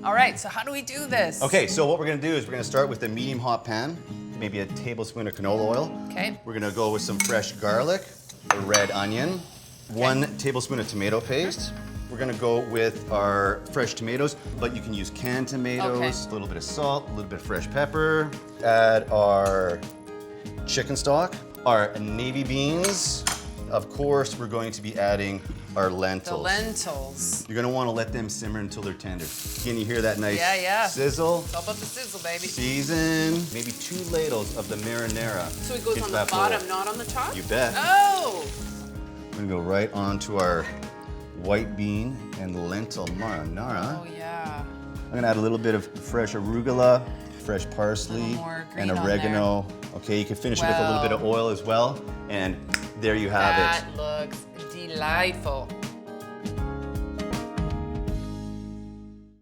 All right, so how do we do this? Okay, so what we're gonna do is we're gonna start with a medium hot pan, maybe a tablespoon of canola oil. Okay. We're gonna go with some fresh garlic, a red onion, 1 tablespoon of tomato paste. We're gonna go with our fresh tomatoes, but you can use canned tomatoes, a little bit of salt, a little bit of fresh pepper. Add our chicken stock, our navy beans. Of course, we're going to be adding our lentils. The lentils. You're gonna wanna let them simmer until they're tender. Can you hear that nice Yeah. sizzle? It's all about the sizzle, baby. Season, maybe 2 ladles of the marinara. So it goes into on the that bowl. bottom, not on the top? You bet. Oh! We're gonna go right onto our white bean and lentil marinara. Oh, yeah. I'm gonna add a little bit of fresh arugula, fresh parsley, more green and on oregano. Okay, you can finish it with a little bit of oil as well. And there you have it. That looks delightful.